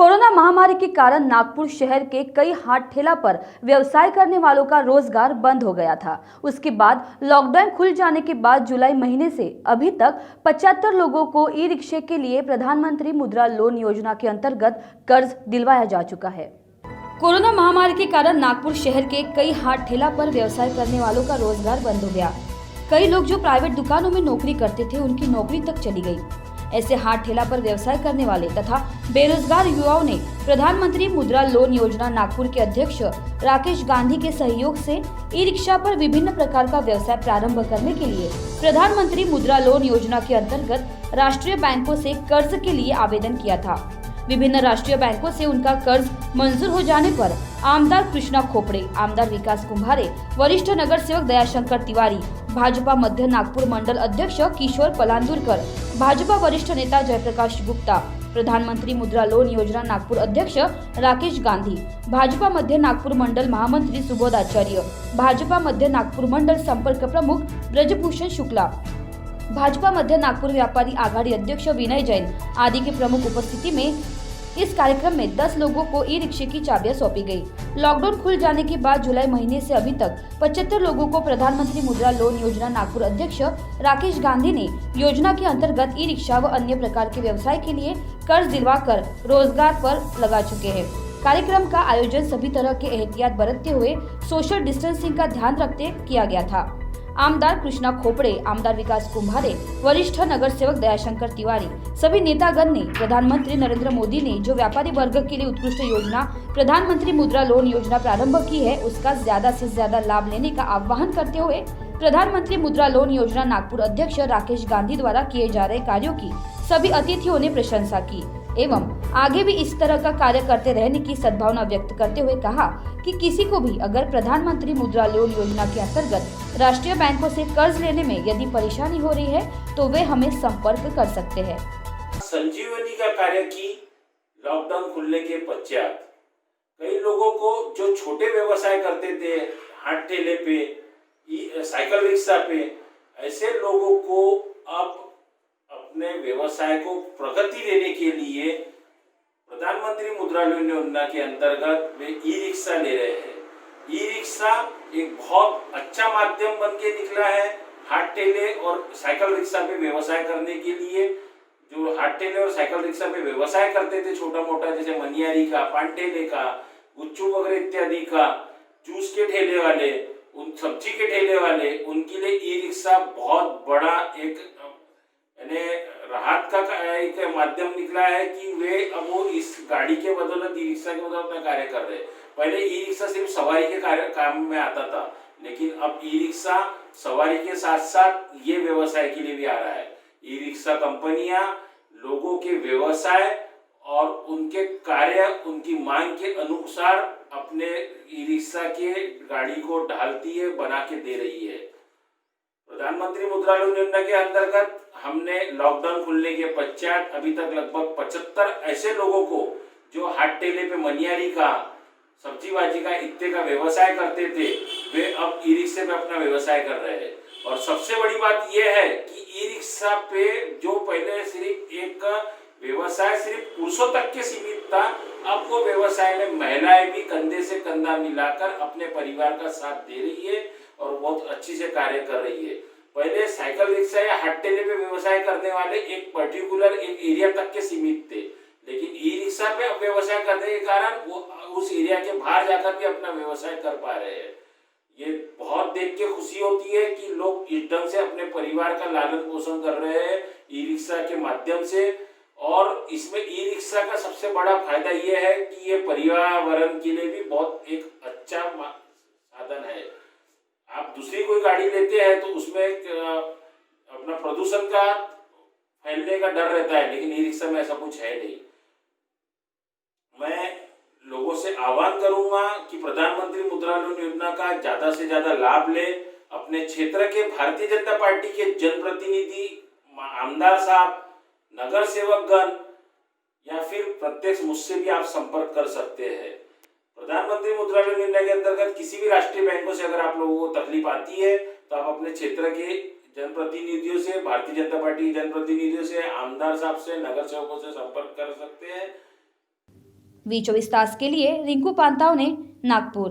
Corona महामारी के कारण नागपुर शहर के कई हाट ठेला पर व्यवसाय करने वालों का रोजगार बंद हो गया था। उसके बाद लॉकडाउन खुल जाने के बाद जुलाई महीने से अभी तक 75 लोगों को ई रिक्शे के लिए प्रधानमंत्री मुद्रा लोन योजना के अंतर्गत कर्ज दिलवाया जा चुका है। कोरोना महामारी के कारण नागपुर शहर के कई हाट ठेला पर व्यवसाय करने वालों का रोजगार बंद हो गया। कई लोग जो प्राइवेट दुकानों में नौकरी करते थे उनकी नौकरी तक चली गई। ऐसे हाट ठेला पर व्यवसाय करने वाले तथा बेरोजगार युवाओं ने प्रधानमंत्री मुद्रा लोन योजना नागपुर के अध्यक्ष राकेश गांधी के सहयोग से ई रिक्शा पर विभिन्न प्रकार का व्यवसाय प्रारंभ करने के लिए प्रधानमंत्री मुद्रा लोन योजना के अंतर्गत राष्ट्रीय बैंकों से कर्ज के लिए आवेदन किया था। विभिन्न राष्ट्रीय बैंकों से उनका कर्ज मंजूर हो जाने पर आमदार कृष्णा खोपड़े, आमदार विकास कुंभारे, वरिष्ठ नगर सेवक दयाशंकर तिवारी, भाजपा मध्य नागपुर मंडल अध्यक्ष किशोर पलांदुरकर, भाजपा वरिष्ठ नेता जयप्रकाश गुप्ता, प्रधानमंत्री मुद्रा लोन योजना नागपुर अध्यक्ष राकेश गांधी, भाजपा मध्य नागपुर मंडल महामंत्री सुबोध आचार्य, भाजपा मध्य नागपुर मंडल संपर्क प्रमुख ब्रजभूषण शुक्ला, भाजपा मध्य नागपुर व्यापारी आघाड़ी अध्यक्ष विनय जैन आदि के प्रमुख उपस्थिति में इस कार्यक्रम में 10 लोगों को ई रिक्शे की चाबियां सौंपी गई। लॉकडाउन खुल जाने के बाद जुलाई महीने से अभी तक 75 लोगों को प्रधानमंत्री मुद्रा लोन योजना नागपुर अध्यक्ष राकेश गांधी ने योजना के अंतर्गत ई रिक्शा व अन्य प्रकार के व्यवसाय के लिए कर्ज दिलवाकर रोजगार पर लगा चुके हैं। कार्यक्रम का आयोजन सभी तरह के एहतियात बरतते हुए सोशल डिस्टेंसिंग का ध्यान रखते किया गया था। आमदार कृष्णा खोपड़े, आमदार विकास कुंभारे, वरिष्ठ नगर सेवक दयाशंकर तिवारी, सभी नेतागण ने प्रधानमंत्री नरेंद्र मोदी ने जो व्यापारी वर्ग के लिए उत्कृष्ट योजना प्रधानमंत्री मुद्रा लोन योजना प्रारंभ की है उसका ज्यादा से ज्यादा लाभ लेने का आह्वान करते हुए प्रधानमंत्री मुद्रा लोन योजना नागपुर अध्यक्ष राकेश गांधी द्वारा किए जा रहे कार्यों की सभी अतिथियों ने प्रशंसा की एवं आगे भी इस तरह का कार्य करते रहने की सद्भावना व्यक्त करते हुए कहा कि किसी को भी अगर प्रधानमंत्री मुद्रा लोन योजना के अंतर्गत राष्ट्रीय बैंकों से कर्ज लेने में यदि परेशानी हो रही है तो वे हमें संपर्क कर सकते हैं। संजीवनी का कार्य की लॉकडाउन खुलने के पश्चात कई लोगों को जो छोटे व्यवसाय करते थे हाट ठेले पे, साइकिल रिक्शा पे, ऐसे लोगों को अब अपने व्यवसाय को प्रगति देने के लिए प्रधानमंत्री मुद्रा लोन योजना के अंतर्गत वे ई रिक्शा ले रहे हैं। ई रिक्शा एक बहुत अच्छा माध्यम बन के निकला है हाट ठेले और साइकिल रिक्शा पे व्यवसाय करने के लिए। जो हाट ठेले और साइकिल रिक्शा पे व्यवसाय करते थे छोटा मोटा, जैसे मनियारी का, पान ठेले का, गुच्चू वगैरह इत्यादि का, जूस के ठेले वाले, उन सब्जी के ठेले वाले, उनके लिए ई रिक्शा बहुत बड़ा एक राहत का एक माध्यम निकला है कि वे अब वो इस गाड़ी के बदौलत ई रिक्शा के बदौलत अपना कार्य कर रहे हैं। पहले ई रिक्शा सिर्फ सवारी के काम में आता था, लेकिन अब ई रिक्शा सवारी के साथ साथ ये व्यवसाय के लिए भी आ रहा है। ई रिक्शा कंपनियां लोगों के व्यवसाय और उनके कार्य, उनकी मांग के अनुसार अपने ई रिक्शा के गाड़ी को ढालती है, बना के दे रही है। प्रधानमंत्री मुद्रा लोन योजना के अंतर्गत हमने लॉकडाउन खुलने के पश्चात अभी तक लगभग 75 ऐसे लोगों को जो हाट ठेले पे मनियारी का, सब्जी भाजी का, इत्ते का व्यवसाय करते थे, वे अब ई रिक्शे पे अपना व्यवसाय कर रहे हैं। और सबसे बड़ी बात यह है कि ई रिक्शा पे जो पहले सिर्फ एक व्यवसाय सिर्फ पुरुषों तक के सीमित था, अब वो व्यवसाय में महिलाएं भी कंधे से कंधा मिलाकर अपने परिवार का साथ दे रही है और बहुत अच्छी से कार्य कर रही है। पहले साइकिल रिक्शा या हाट ठेले पे व्यवसाय करने वाले एक पर्टिकुलर एक एरिया तक के सीमित थे, लेकिन ई रिक्शा पे व्यवसाय करने के कारण वो उस एरिया के बाहर जाकर भी अपना व्यवसाय कर पा रहे हैं। ये बहुत देख के खुशी होती है कि लोग इस ढंग से अपने परिवार का लालन पोषण कर रहे हैं ई रिक्शा के माध्यम से। और इसमें ई रिक्शा का सबसे बड़ा फायदा ये है कि ये पर्यावरण के लिए भी बहुत एक अच्छा साधन है। आप दूसरी कोई गाड़ी लेते हैं तो उसमें अपना प्रदूषण का फैलने का डर रहता है, लेकिन ई रिक्शा में ऐसा कुछ है नहीं। मैं लोगों से आह्वान करूंगा कि प्रधानमंत्री मुद्रा लोन योजना का ज्यादा से ज्यादा लाभ ले। अपने क्षेत्र के भारतीय जनता पार्टी के जनप्रतिनिधि, आमदार साहब, नगर सेवकगण या फिर प्रत्यक्ष मुझसे भी आप संपर्क कर सकते हैं। प्रधानमंत्री मुद्रा लोन योजना के अंतर्गत किसी भी राष्ट्रीय बैंकों से अगर आप लोगों को तकलीफ आती है तो आप अपने क्षेत्र के जनप्रतिनिधियों से, भारतीय जनता पार्टी के जनप्रतिनिधियों से, आमदार साहब से, नगर सेवकों से संपर्क कर सकते हैं। वी 24 तास के लिए रिंकू पांताव ने नागपुर।